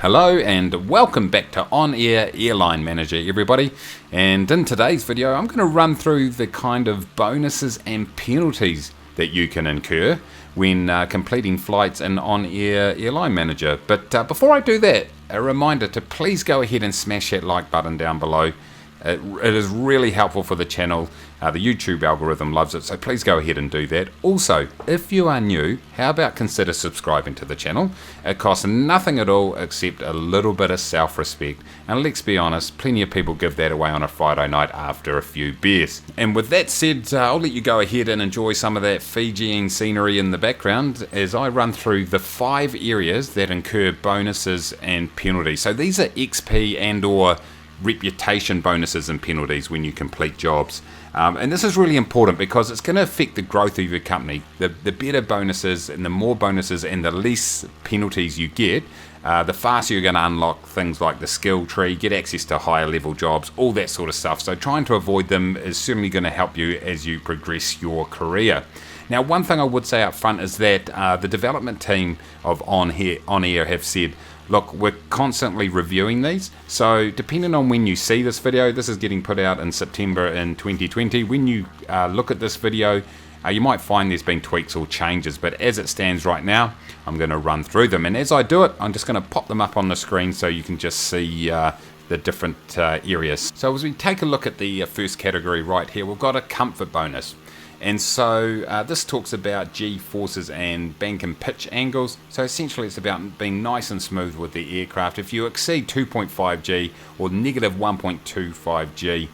Hello and welcome back to OnAir Airline Manager, everybody. And in today's video, I'm going to run through the kind of bonuses and penalties that you can incur when completing flights in OnAir Airline Manager. But before I do that, a reminder to please go ahead and smash that like button down below. It is really helpful for the channel. The YouTube algorithm loves it, so please go ahead and do that. Also, if you are new, how about consider subscribing to the channel? It costs nothing at all except a little bit of self-respect. And let's be honest, plenty of people give that away on a Friday night after a few beers. And with that said, I'll let you go ahead and enjoy some of that Fijian scenery in the background as I run through the 5 areas that incur bonuses and penalties. So these are XP and or reputation bonuses and penalties when you complete jobs. And this is really important because it's going to affect the growth of your company. The better bonuses and the more bonuses and the less penalties you get, the faster you're going to unlock things like the skill tree, get access to higher level jobs, all that sort of stuff. So trying to avoid them is certainly going to help you as you progress your career. Now, one thing I would say up front is that the development team of OnAir have said, look, we're constantly reviewing these, so depending on when you see this video, this is getting put out in September in 2020, when you look at this video, you might find there's been tweaks or changes, but as it stands right now, I'm going to run through them, and as I do it, I'm just going to pop them up on the screen so you can just see the different areas. So as we take a look at the first category right here, we've got a comfort bonus. And so this talks about G-forces and bank and pitch angles. So essentially it's about being nice and smooth with the aircraft. If you exceed 2.5 G or negative 1.25 G,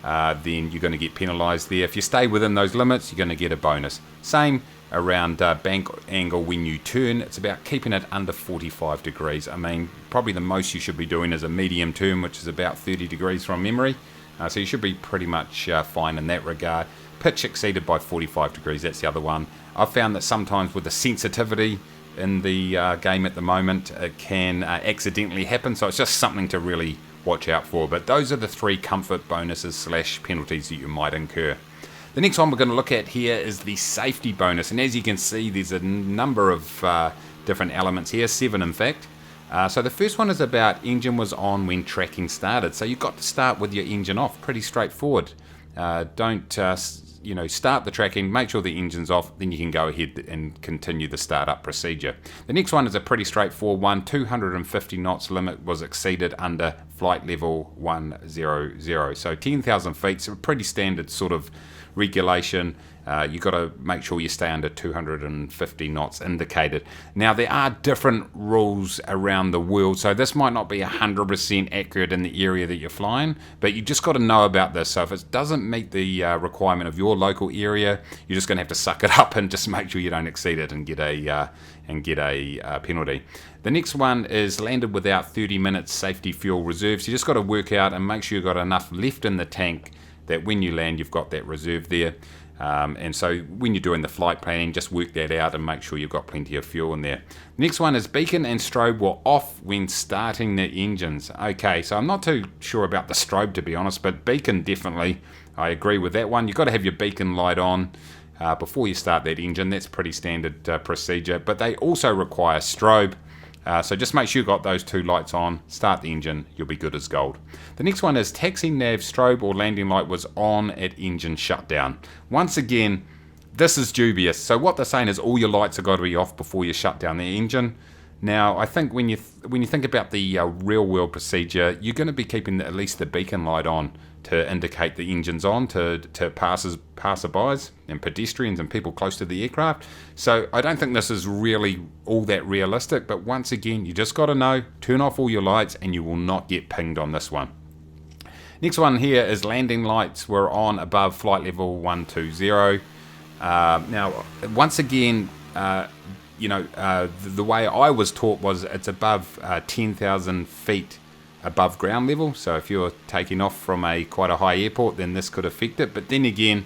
then you're going to get penalised there. If you stay within those limits, you're going to get a bonus. Same around bank angle when you turn. It's about keeping it under 45 degrees. I mean, probably the most you should be doing is a medium turn, which is about 30 degrees from memory. So you should be pretty much fine in that regard. Pitch exceeded by 45 degrees, that's the other one. I've found that sometimes with the sensitivity in the game at the moment, it can accidentally happen, so it's just something to really watch out for. But those are the 3 comfort bonuses / penalties that you might incur. The next one we're going to look at here is the safety bonus, and as you can see, there's a number of different elements here, 7 in fact. So the first one is about engine was on when tracking started. So you've got to start with your engine off, pretty straightforward. Don't start the tracking, make sure the engine's off, then you can go ahead and continue the startup procedure. The next one is a pretty straightforward one. 250 knots limit was exceeded under flight level 100. So 10,000 feet, so a pretty standard sort of regulation. You've got to make sure you stay under 250 knots indicated. Now, there are different rules around the world, so this might not be 100% accurate in the area that you're flying, but you just got to know about this. So if it doesn't meet the requirement of your local area, you're just going to have to suck it up and just make sure you don't exceed it and get a penalty. The next one is landed without 30 minutes safety fuel reserves. You just got to work out and make sure you've got enough left in the tank that when you land, you've got that reserve there. And so when you're doing the flight planning, just work that out and make sure you've got plenty of fuel in there. Next one is beacon and strobe were off when starting the engines. Okay, so I'm not too sure about the strobe, to be honest, but beacon definitely, I agree with that one. You've got to have your beacon light on before you start that engine. That's pretty standard procedure, but they also require strobe. So just make sure you've got those 2 lights on, start the engine, you'll be good as gold. The next one is taxi nav strobe or landing light was on at engine shutdown. Once again, this is dubious. So what they're saying is all your lights have got to be off before you shut down the engine. Now, I think when you think about the real world procedure, you're going to be keeping at least the beacon light on to indicate the engine's on to passerbys and pedestrians and people close to the aircraft. So I don't think this is really all that realistic, but once again, you just got to know, turn off all your lights and you will not get pinged on this one. Next one here is landing lights were on above flight level 120. Now, once again, the way I was taught was it's above 10,000 feet above ground level. So if you're taking off from quite a high airport, then this could affect it. But then again,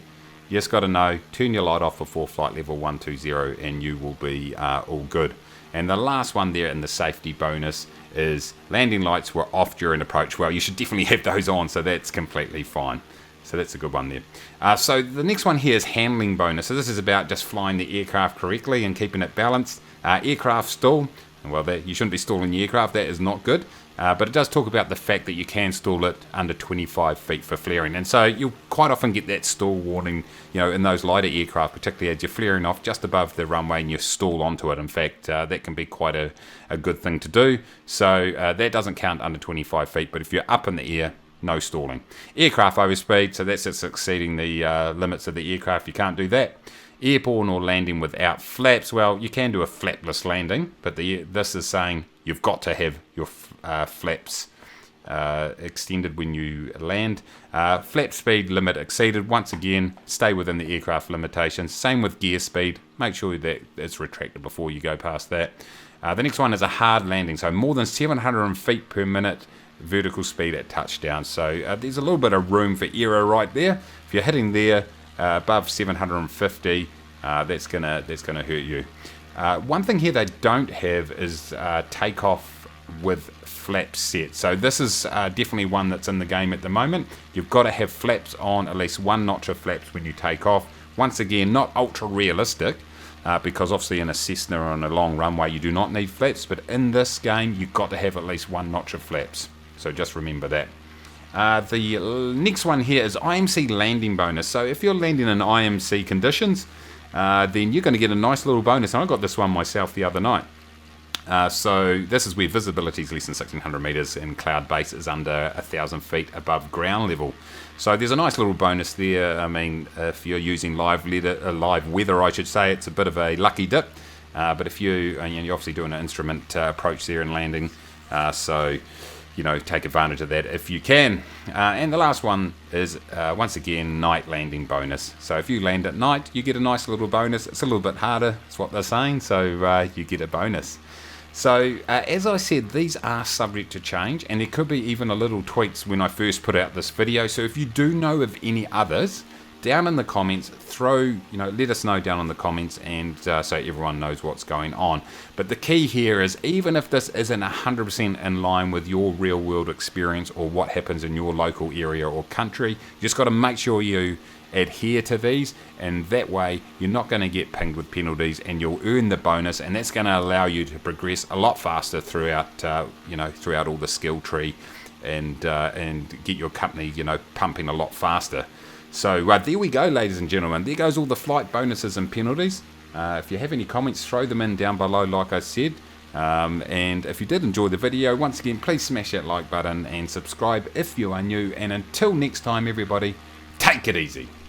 you just got to know, turn your light off before flight level 120 and you will be all good. And the last one there in the safety bonus is landing lights were off during approach. Well, you should definitely have those on, so that's completely fine. So that's a good one there. So the next one here is handling bonus. So this is about just flying the aircraft correctly and keeping it balanced. Aircraft stall. well, that you shouldn't be stalling the aircraft. That is not good. But it does talk about the fact that you can stall it under 25 feet for flaring. And so you'll quite often get that stall warning, in those lighter aircraft, particularly as you're flaring off just above the runway and you stall onto it. In fact, that can be quite a good thing to do. So that doesn't count under 25 feet. But if you're up in the air, no stalling. Aircraft overspeed, so that's just exceeding the limits of the aircraft. You can't do that. Airborne or landing without flaps. Well, you can do a flapless landing, but this is saying you've got to have your flaps extended when you land. Flap speed limit exceeded. Once again, stay within the aircraft limitations. Same with gear speed. Make sure that it's retracted before you go past that. The next one is a hard landing, so more than 700 feet per minute vertical speed at touchdown. So there's a little bit of room for error right there. If you're hitting there above 750, that's gonna hurt you. One thing here they don't have is takeoff with flaps set. So this is definitely one that's in the game at the moment. You've got to have flaps on, at least one notch of flaps when you take off. Once again, not ultra realistic, because obviously in a Cessna or on a long runway you do not need flaps, but in this game you've got to have at least one notch of flaps. So just remember that. The next one here is IMC landing bonus. So if you're landing in IMC conditions, then you're going to get a nice little bonus. And I got this one myself the other night. So this is where visibility is less than 1,600 meters and cloud base is under 1,000 feet above ground level. So there's a nice little bonus there. I mean, if you're using live weather, I should say, it's a bit of a lucky dip. But if you're obviously doing an instrument approach there and landing, so take advantage of that if you can. And the last one is, once again, night landing bonus. So if you land at night, you get a nice little bonus. It's a little bit harder, that's what they're saying, so you get a bonus. So as I said, these are subject to change, and there could be even a little tweaks when I first put out this video. So if you do know of any others, down in the comments, let us know down in the comments, and so everyone knows what's going on. But the key here is, even if this isn't 100% in line with your real world experience or what happens in your local area or country, you just got to make sure you adhere to these, and that way you're not going to get pinged with penalties, and you'll earn the bonus, and that's going to allow you to progress a lot faster throughout throughout all the skill tree, and get your company pumping a lot faster. So there we go, ladies and gentlemen. There goes all the flight bonuses and penalties. If you have any comments, throw them in down below, like I said. And if you did enjoy the video, once again, please smash that like button and subscribe if you are new. And until next time, everybody, take it easy.